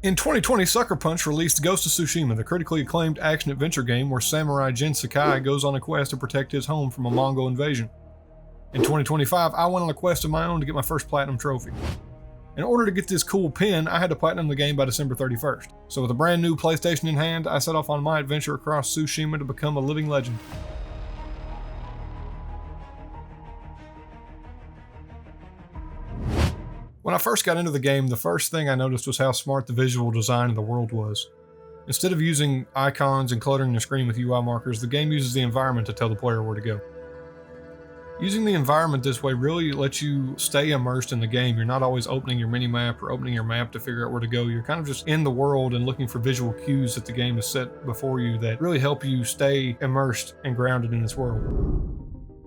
In 2020, Sucker Punch released Ghost of Tsushima, the critically acclaimed action-adventure game where samurai Jin Sakai goes on a quest to protect his home from a Mongol invasion. In 2025, I went on a quest of my own to get my first platinum trophy. In order to get this cool pin, I had to platinum the game by December 31st. So with a brand new PlayStation in hand, I set off on my adventure across Tsushima to become a living legend. When I first got into the game, the first thing I noticed was how smart the visual design of the world was. Instead of using icons and cluttering the screen with UI markers, the game uses the environment to tell the player where to go. Using the environment this way really lets you stay immersed in the game. You're not always opening your mini-map or opening your map to figure out where to go. You're kind of just in the world and looking for visual cues that the game has set before you that really help you stay immersed and grounded in this world.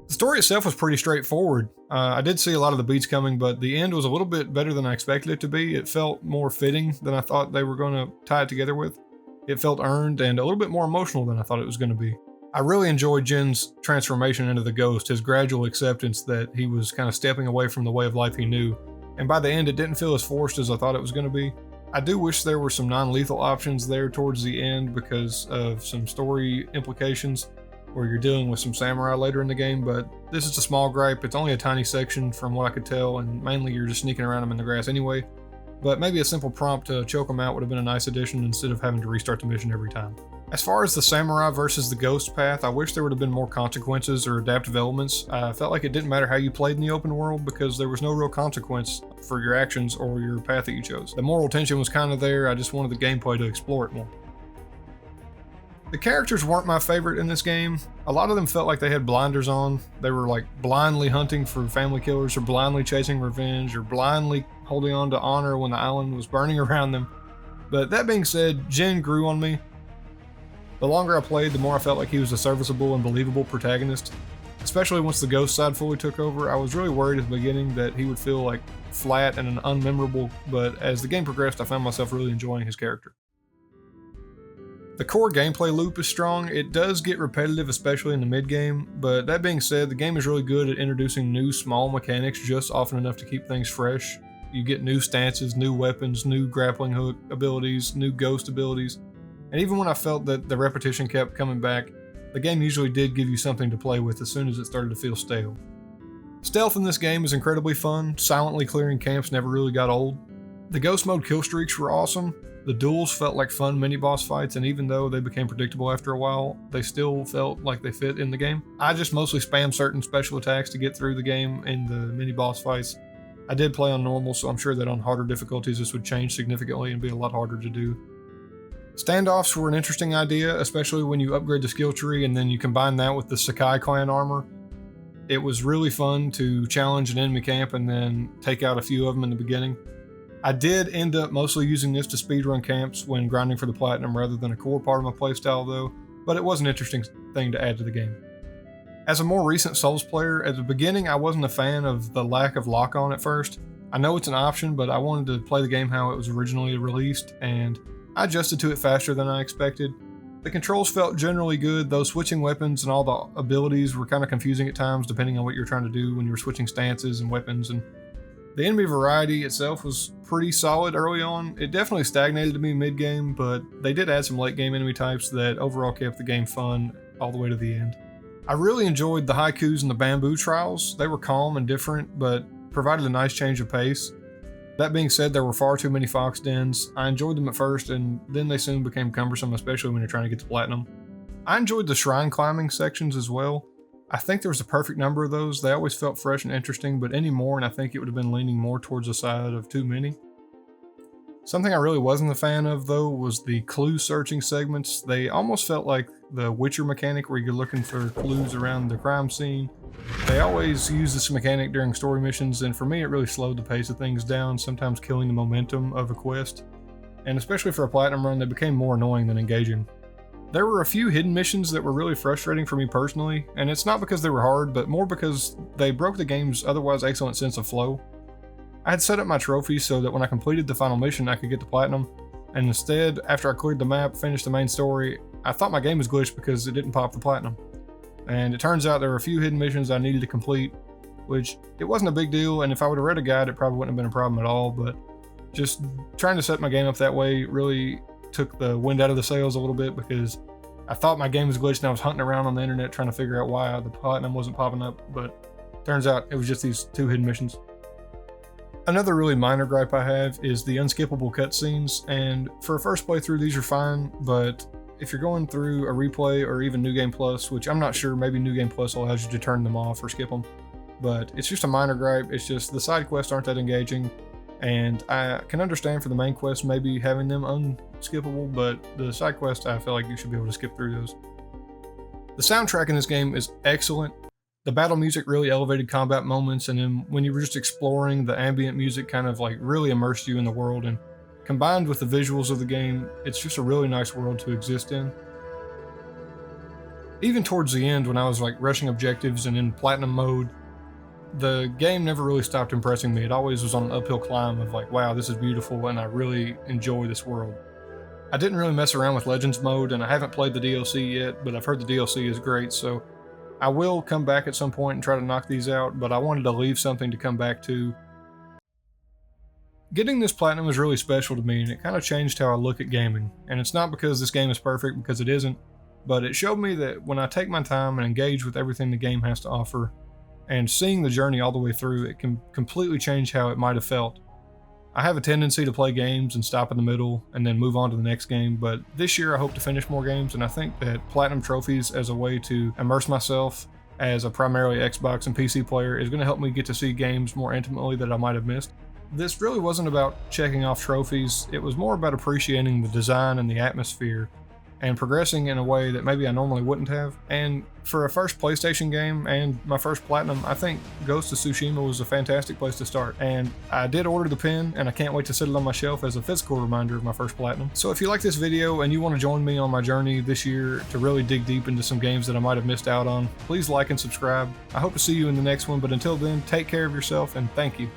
The story itself was pretty straightforward. I did see a lot of the beats coming, but the end was a little bit better than I expected it to be. It felt more fitting than I thought they were going to tie it together with. It felt earned and a little bit more emotional than I thought it was going to be. I really enjoyed Jin's transformation into the ghost, his gradual acceptance that he was kind of stepping away from the way of life he knew. And by the end, it didn't feel as forced as I thought it was going to be. I do wish there were some non-lethal options there towards the end because of some story implications where you're dealing with some samurai later in the game, but this is a small gripe. It's only a tiny section from what I could tell, and mainly you're just sneaking around them in the grass anyway. But maybe a simple prompt to choke them out would have been a nice addition instead of having to restart the mission every time. As far as the samurai versus the ghost path, I wish there would have been more consequences or adaptive elements. I felt like it didn't matter how you played in the open world because there was no real consequence for your actions or your path that you chose. The moral tension was kind of there, I just wanted the gameplay to explore it more. The characters weren't my favorite in this game. A lot of them felt like they had blinders on. They were like blindly hunting for family killers or blindly chasing revenge or blindly holding on to honor when the island was burning around them. But that being said, Jin grew on me. The longer I played, the more I felt like he was a serviceable and believable protagonist. Especially once the ghost side fully took over, I was really worried at the beginning that he would feel like flat and unmemorable, but as the game progressed, I found myself really enjoying his character. The core gameplay loop is strong. It does get repetitive, especially in the mid-game, but that being said, the game is really good at introducing new small mechanics just often enough to keep things fresh. You get new stances, new weapons, new grappling hook abilities, new ghost abilities, and even when I felt that the repetition kept coming back, the game usually did give you something to play with as soon as it started to feel stale. Stealth in this game is incredibly fun. Silently clearing camps never really got old. The ghost mode kill streaks were awesome. The duels felt like fun mini-boss fights, and even though they became predictable after a while, they still felt like they fit in the game. I just mostly spammed certain special attacks to get through the game in the mini-boss fights. I did play on normal, so I'm sure that on harder difficulties this would change significantly and be a lot harder to do. Standoffs were an interesting idea, especially when you upgrade the skill tree and then you combine that with the Sakai clan armor. It was really fun to challenge an enemy camp and then take out a few of them in the beginning. I did end up mostly using this to speedrun camps when grinding for the platinum rather than a core part of my playstyle though, but it was an interesting thing to add to the game. As a more recent Souls player, at the beginning I wasn't a fan of the lack of lock-on at first. I know it's an option, but I wanted to play the game how it was originally released, and I adjusted to it faster than I expected. The controls felt generally good, though switching weapons and all the abilities were kind of confusing at times depending on what you're trying to do when you were switching stances and weapons, and the enemy variety itself was pretty solid early on. It definitely stagnated to me mid-game, but they did add some late-game enemy types that overall kept the game fun all the way to the end. I really enjoyed the haikus and the bamboo trials. They were calm and different, but provided a nice change of pace. That being said, there were far too many fox dens. I enjoyed them at first, and then they soon became cumbersome, especially when you're trying to get to platinum. I enjoyed the shrine climbing sections as well. I think there was a perfect number of those. They always felt fresh and interesting, but any more and I think it would have been leaning more towards the side of too many. Something I really wasn't a fan of though was the clue searching segments. They almost felt like the Witcher mechanic where you're looking for clues around the crime scene. They always use this mechanic during story missions, and for me it really slowed the pace of things down, sometimes killing the momentum of a quest. And especially for a platinum run, they became more annoying than engaging. There were a few hidden missions that were really frustrating for me personally, and it's not because they were hard, but more because they broke the game's otherwise excellent sense of flow. I had set up my trophies so that when I completed the final mission I could get to platinum, and instead, after I cleared the map, finished the main story, I thought my game was glitched because it didn't pop the platinum. And it turns out there were a few hidden missions I needed to complete, which it wasn't a big deal, and if I would have read a guide it probably wouldn't have been a problem at all, but Just trying to set my game up that way really took the wind out of the sails a little bit, because I thought my game was glitched and I was hunting around on the internet trying to figure out why the platinum wasn't popping up, but turns out it was just these 2 hidden missions. Another really minor gripe I have is the unskippable cutscenes, and for a first playthrough these are fine, but if you're going through a replay or even New Game Plus, which I'm not sure, maybe New Game Plus allows you to turn them off or skip them, but it's just a minor gripe. It's just the side quests aren't that engaging, and I can understand for the main quest maybe having them unskippable, but the side quests, I feel like you should be able to skip through those. The soundtrack in this game is excellent. The battle music really elevated combat moments, and then when you were just exploring, the ambient music kind of like really immersed you in the world, and combined with the visuals of the game, it's just a really nice world to exist in. Even towards the end, when I was like rushing objectives and in platinum mode, the game never really stopped impressing me. It always was on an uphill climb of like, wow, this is beautiful and I really enjoy this world. I didn't really mess around with Legends mode, and I haven't played the DLC yet, but I've heard the DLC is great, so I will come back at some point and try to knock these out, but I wanted to leave something to come back to. Getting this platinum was really special to me, and it kind of changed how I look at gaming. And it's not because this game is perfect, because it isn't, but it showed me that when I take my time and engage with everything the game has to offer, and seeing the journey all the way through, it can completely change how it might have felt. I have a tendency to play games and stop in the middle and then move on to the next game, but this year I hope to finish more games, and I think that platinum trophies as a way to immerse myself as a primarily Xbox and PC player is going to help me get to see games more intimately that I might have missed. This really wasn't about checking off trophies, it was more about appreciating the design and the atmosphere, and progressing in a way that maybe I normally wouldn't have. And for a first PlayStation game and my first platinum, I think Ghost of Tsushima was a fantastic place to start. And I did order the pin, and I can't wait to sit it on my shelf as a physical reminder of my first platinum. So if you like this video and you want to join me on my journey this year to really dig deep into some games that I might have missed out on, please like and subscribe. I hope to see you in the next one, but until then, take care of yourself and thank you.